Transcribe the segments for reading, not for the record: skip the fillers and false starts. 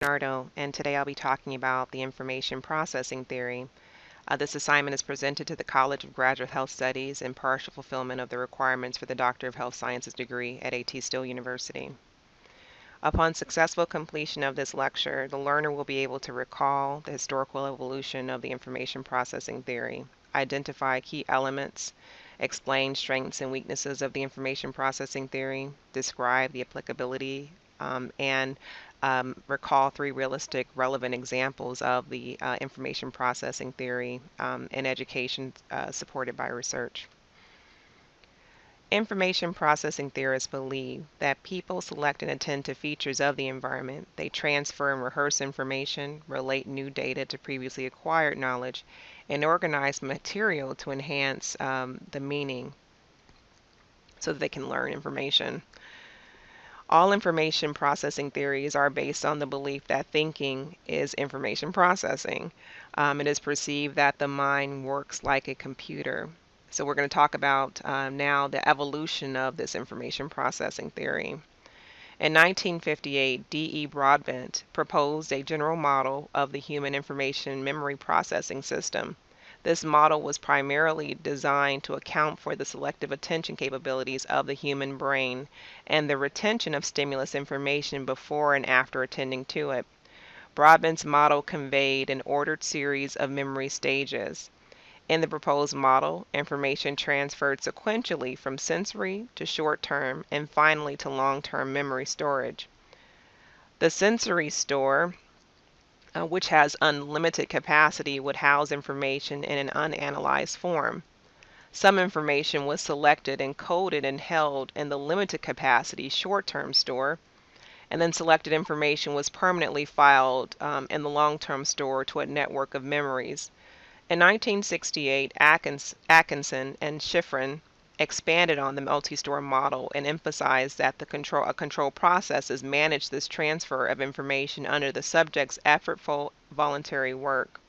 Varnado, and today I'll be talking about the information processing theory. This assignment is presented to the College of Graduate Health Studies in partial fulfillment of the requirements for the Doctor of Health Sciences degree at A.T. Still University. Upon successful completion of this lecture, the learner will be able to recall the historical evolution of the information processing theory, identify key elements, explain strengths and weaknesses of the information processing theory, describe the applicability, and recall three realistic, relevant examples of the information processing theory in education supported by research. Information processing theorists believe that people select and attend to features of the environment. They transfer and rehearse information, relate new data to previously acquired knowledge, and organize material to enhance the meaning so that they can learn information. All information processing theories are based on the belief that thinking is information processing. It is perceived that the mind works like a computer. So we're going to talk about now the evolution of this information processing theory. In 1958, D.E. Broadbent proposed a general model of the human information memory processing system. This model was primarily designed to account for the selective attention capabilities of the human brain and the retention of stimulus information before and after attending to it. Broadbent's model conveyed an ordered series of memory stages. In the proposed model, information transferred sequentially from sensory to short-term and finally to long-term memory storage. The sensory store, which has unlimited capacity, would house information in an unanalyzed form. Some information was selected and coded and held in the limited capacity short-term store, and then selected information was permanently filed in the long-term store to a network of memories. In 1968, Atkinson and Shiffrin expanded on the multi-store model and emphasized that a control processes manage this transfer of information under the subject's effortful voluntary work.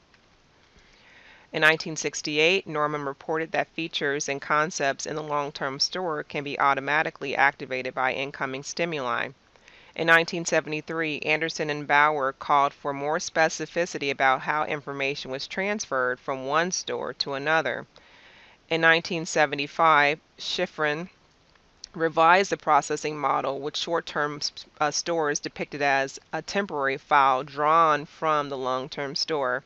In 1968, Norman reported that features and concepts in the long-term store can be automatically activated by incoming stimuli. In 1973, Anderson and Bauer called for more specificity about how information was transferred from one store to another. In 1975, Shiffrin revised the processing model with short-term stores depicted as a temporary file drawn from the long-term store.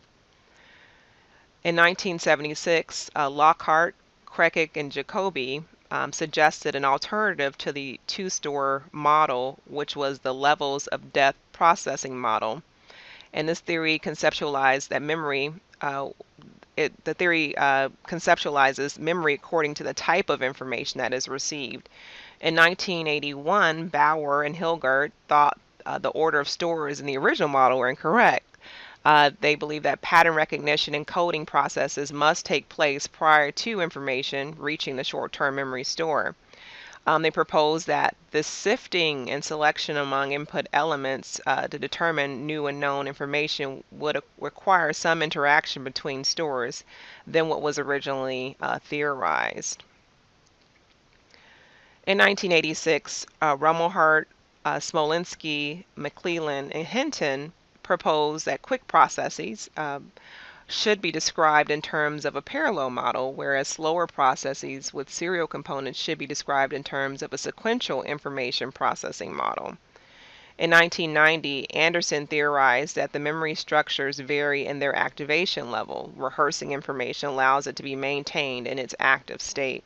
In 1976, Lockhart, Krekic, and Jacobi suggested an alternative to the two-store model, which was the levels of depth processing model. And this theory conceptualized that memory, conceptualizes memory according to the type of information that is received. In 1981, Bauer and Hilgert thought the order of stores in the original model were incorrect. They believe that pattern recognition and coding processes must take place prior to information reaching the short-term memory store. They propose that the sifting and selection among input elements to determine new and known information would require some interaction between stores than what was originally theorized. In 1986, Rumelhart, Smolinsky, McClellan, and Hinton proposed that quick processes should be described in terms of a parallel model, whereas slower processes with serial components should be described in terms of a sequential information processing model. In 1990, Anderson theorized that the memory structures vary in their activation level. Rehearsing information allows it to be maintained in its active state.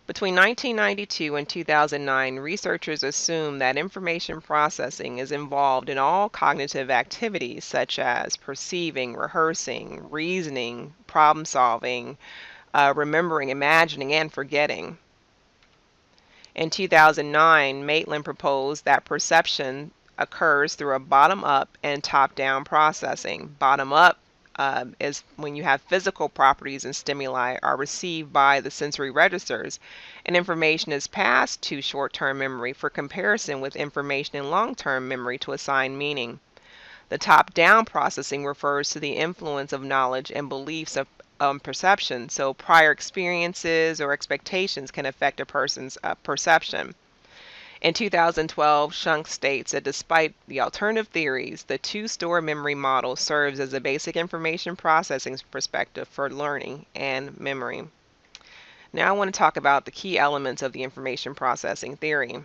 Between 1992 and 2009, researchers assumed that information processing is involved in all cognitive activities such as perceiving, rehearsing, reasoning, problem solving, remembering, imagining, and forgetting. In 2009, Maitland proposed that perception occurs through a bottom-up and top-down processing. Bottom-up is when you have physical properties and stimuli are received by the sensory registers, and information is passed to short-term memory for comparison with information in long-term memory to assign meaning. The top-down processing refers to the influence of knowledge and beliefs of perception, so prior experiences or expectations can affect a person's perception. In 2012, Shunk states that despite the alternative theories, the two-store memory model serves as a basic information processing perspective for learning and memory. Now I want to talk about the key elements of the information processing theory.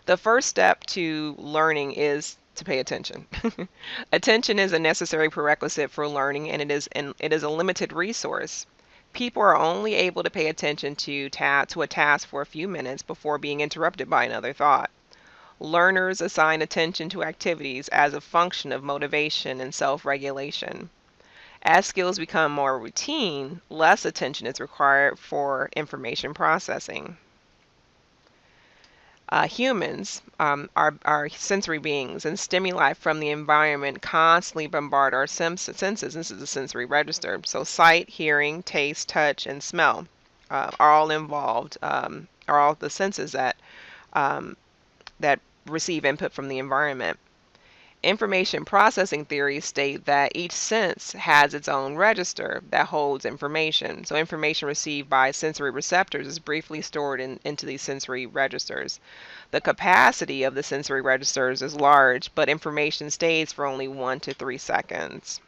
The first step to learning is to pay attention. Attention is a necessary prerequisite for learning, and it is a limited resource. People are only able to pay attention to a task for a few minutes before being interrupted by another thought. Learners assign attention to activities as a function of motivation and self-regulation. As skills become more routine, less attention is required for information processing. Humans are sensory beings, and stimuli from the environment constantly bombard our senses. This is the sensory register. So sight, hearing, taste, touch, and smell are all involved, are all the senses um, that receive input from the environment. Information processing theories state that each sense has its own register that holds information. So information received by sensory receptors is briefly stored into these sensory registers. The capacity of the sensory registers is large, but information stays for only 1 to 3 seconds.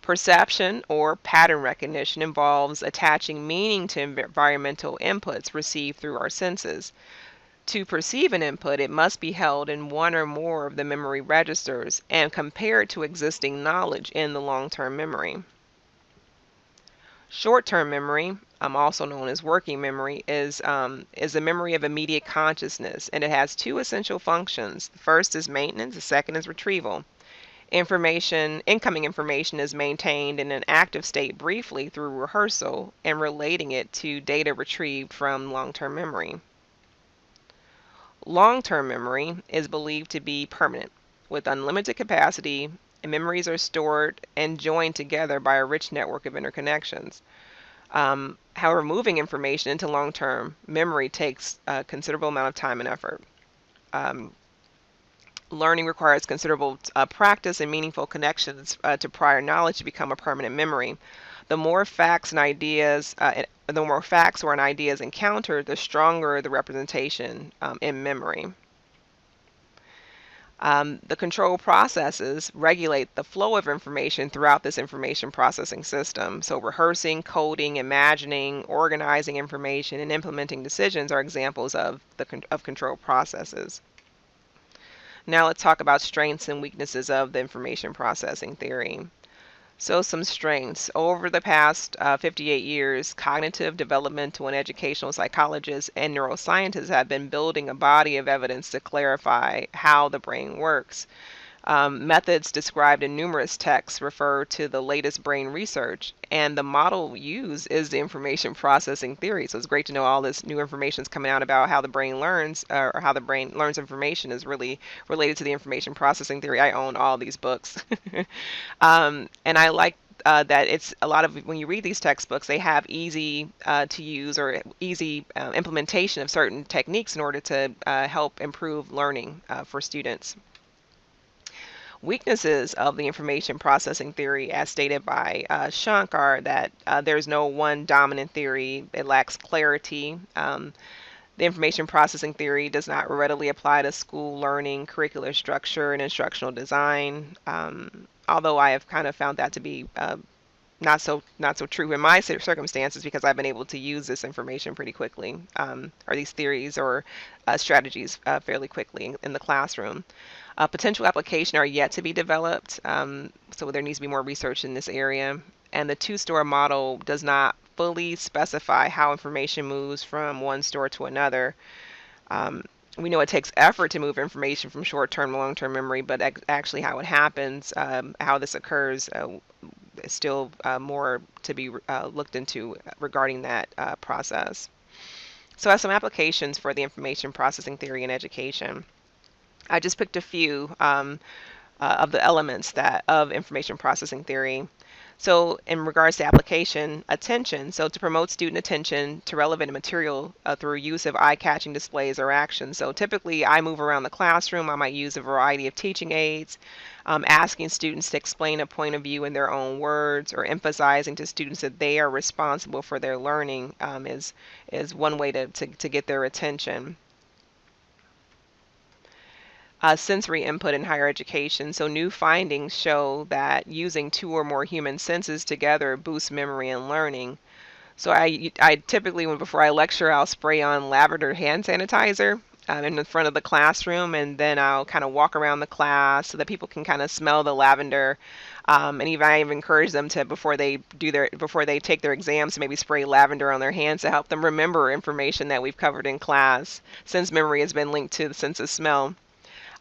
Perception, or pattern recognition, involves attaching meaning to environmental inputs received through our senses. To perceive an input, it must be held in one or more of the memory registers and compared to existing knowledge in the long-term memory. Short-term memory, also known as working memory, is a memory of immediate consciousness, and it has two essential functions. The first is maintenance, the second is retrieval. Incoming information is maintained in an active state briefly through rehearsal and relating it to data retrieved from long-term memory. Long-term memory is believed to be permanent, with unlimited capacity, and memories are stored and joined together by a rich network of interconnections. However, moving information into long-term memory takes a considerable amount of time and effort. Learning requires considerable practice and meaningful connections to prior knowledge to become a permanent memory. The more facts or an ideas encountered, the stronger the representation in memory. The control processes regulate the flow of information throughout this information processing system. So rehearsing, coding, imagining, organizing information, and implementing decisions are examples of control processes. Now let's talk about strengths and weaknesses of the information processing theory. So some strengths. Over the past 58 years, cognitive, developmental, and educational psychologists and neuroscientists have been building a body of evidence to clarify how the brain works. Methods described in numerous texts refer to the latest brain research, and the model used is the information processing theory. So it's great to know all this new information is coming out about how the brain learns, or how the brain learns information is really related to the information processing theory. I own all these books. And I like that it's a lot of, when you read these textbooks, they have easy to use or easy implementation of certain techniques in order to help improve learning for students. Weaknesses of the information processing theory, as stated by Shunk, are that there's no one dominant theory. It lacks clarity. The information processing theory does not readily apply to school learning, curricular structure, and instructional design. Although I have kind of found that to be not so true in my circumstances, because I've been able to use this information pretty quickly, or these theories or strategies fairly quickly in the classroom. Potential application are yet to be developed, so there needs to be more research in this area. And the two-store model does not fully specify how information moves from one store to another. We know it takes effort to move information from short-term to long-term memory, but actually how it happens, how this occurs, is still more to be looked into regarding that process. So as some applications for the information processing theory in education, I just picked a few. of the elements that of information processing theory. So, in regards to application, attention. So, to promote student attention to relevant material through use of eye catching displays or actions. So, typically, I move around the classroom. I might use a variety of teaching aids, asking students to explain a point of view in their own words, or emphasizing to students that they are responsible for their learning is one way to get their attention. Sensory input in higher education. So, new findings show that using two or more human senses together boosts memory and learning. So, I typically, before I lecture, I'll spray on lavender hand sanitizer in the front of the classroom, and then I'll kind of walk around the class so that people can kind of smell the lavender. And even I even encourage them to before they take their exams to maybe spray lavender on their hands to help them remember information that we've covered in class, since memory has been linked to the sense of smell.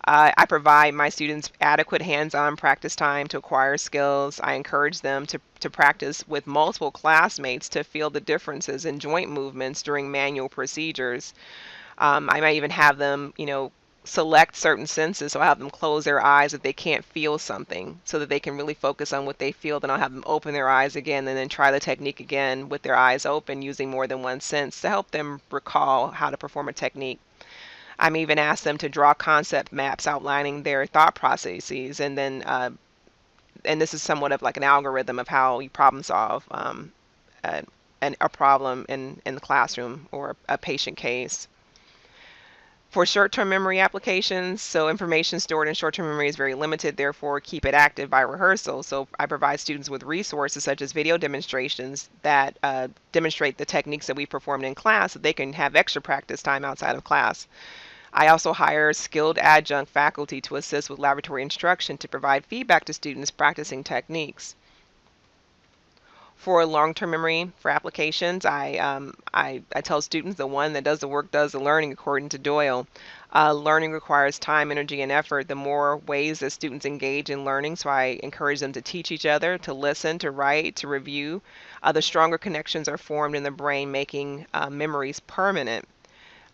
I provide my students adequate hands-on practice time to acquire skills. I encourage them to practice with multiple classmates to feel the differences in joint movements during manual procedures. I might even have them, select certain senses. So I have them close their eyes if they can't feel something so that they can really focus on what they feel. Then I'll have them open their eyes again and then try the technique again with their eyes open using more than one sense to help them recall how to perform a technique. I'm even asked them to draw concept maps outlining their thought processes, and then and this is somewhat of like an algorithm of how you problem solve a, a problem in the classroom or a patient case. For short-term memory applications, so information stored in short-term memory is very limited, therefore keep it active by rehearsal. So I provide students with resources such as video demonstrations that demonstrate the techniques that we performed in class so they can have extra practice time outside of class. I also hire skilled adjunct faculty to assist with laboratory instruction to provide feedback to students practicing techniques. For long-term memory for applications, I tell students the one that does the work does the learning, according to Doyle. Learning requires time, energy, and effort. The more ways that students engage in learning, so I encourage them to teach each other, to listen, to write, to review, the stronger connections are formed in the brain, making memories permanent.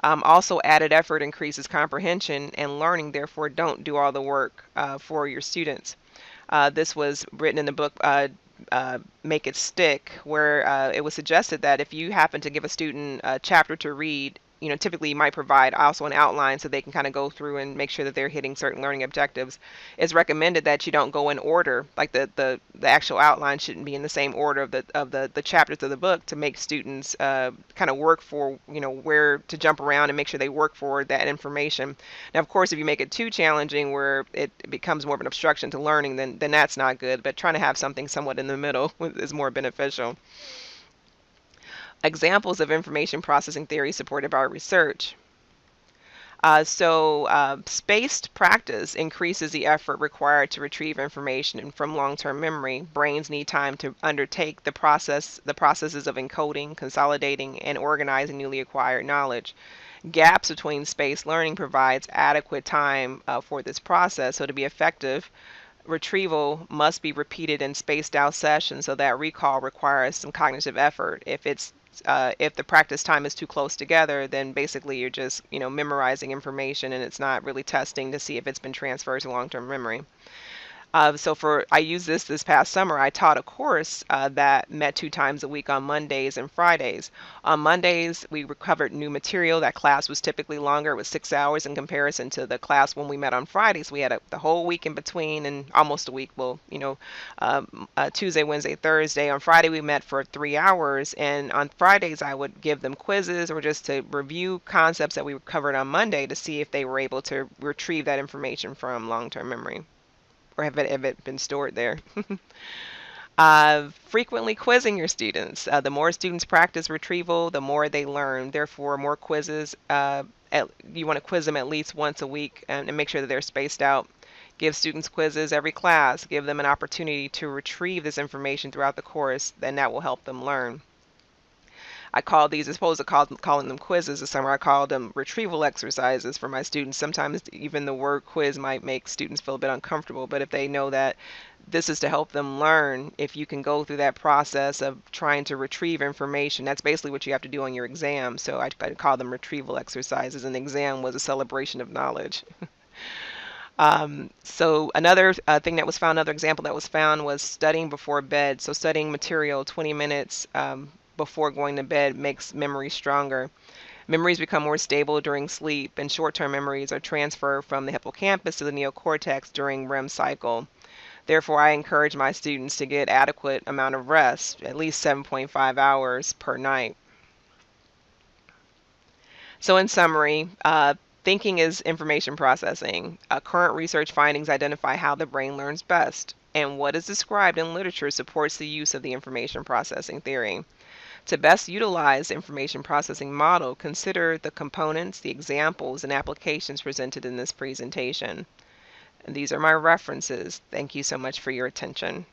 Also, added effort increases comprehension and learning, therefore, don't do all the work for your students. This was written in the book Make It Stick, where it was suggested that if you happen to give a student a chapter to read, typically you might provide also an outline so they can kind of go through and make sure that they're hitting certain learning objectives. It's recommended that you don't go in order, like the actual outline shouldn't be in the same order of the chapters of the book to make students kind of work for, where to jump around and make sure they work for that information. Now, of course, if you make it too challenging where it becomes more of an obstruction to learning, then that's not good, but trying to have something somewhat in the middle is more beneficial. Examples of information processing theory supported by research. Spaced practice increases the effort required to retrieve information from long-term memory. Brains need time to undertake the processes of encoding, consolidating, and organizing newly acquired knowledge. Gaps between spaced learning provides adequate time for this process. So to be effective, retrieval must be repeated in spaced out sessions, so that recall requires some cognitive effort. If the practice time is too close together, then basically you're just memorizing information and it's not really testing to see if it's been transferred to long-term memory. I used this past summer. I taught a course that met 2 times a week on Mondays and Fridays. On Mondays, we covered new material. That class was typically longer. It was 6 hours in comparison to the class when we met on Fridays. We had the whole week in between and almost a week. Well, Tuesday, Wednesday, Thursday. On Friday, we met for 3 hours. And on Fridays, I would give them quizzes or just to review concepts that we covered on Monday to see if they were able to retrieve that information from long-term memory, or have it been stored there. Frequently quizzing your students. The more students practice retrieval, the more they learn. Therefore, more quizzes. You want to quiz them at least once a week and make sure that they're spaced out. Give students quizzes every class. Give them an opportunity to retrieve this information throughout the course, and that will help them learn. I call these, as opposed to calling them quizzes this summer, I called them retrieval exercises for my students. Sometimes even the word quiz might make students feel a bit uncomfortable, but if they know that this is to help them learn, if you can go through that process of trying to retrieve information, that's basically what you have to do on your exam. So I call them retrieval exercises, and the exam was a celebration of knowledge. So another thing that was found, another example that was found was studying before bed. So studying material 20 minutes before going to bed makes memory stronger. Memories become more stable during sleep, and short-term memories are transferred from the hippocampus to the neocortex during REM cycle. Therefore, I encourage my students to get adequate amount of rest, at least 7.5 hours per night. So in summary, thinking is information processing. Current research findings identify how the brain learns best, and what is described in literature supports the use of the information processing theory. To best utilize the information processing model, consider the components, the examples, and applications presented in this presentation. And these are my references. Thank you so much for your attention.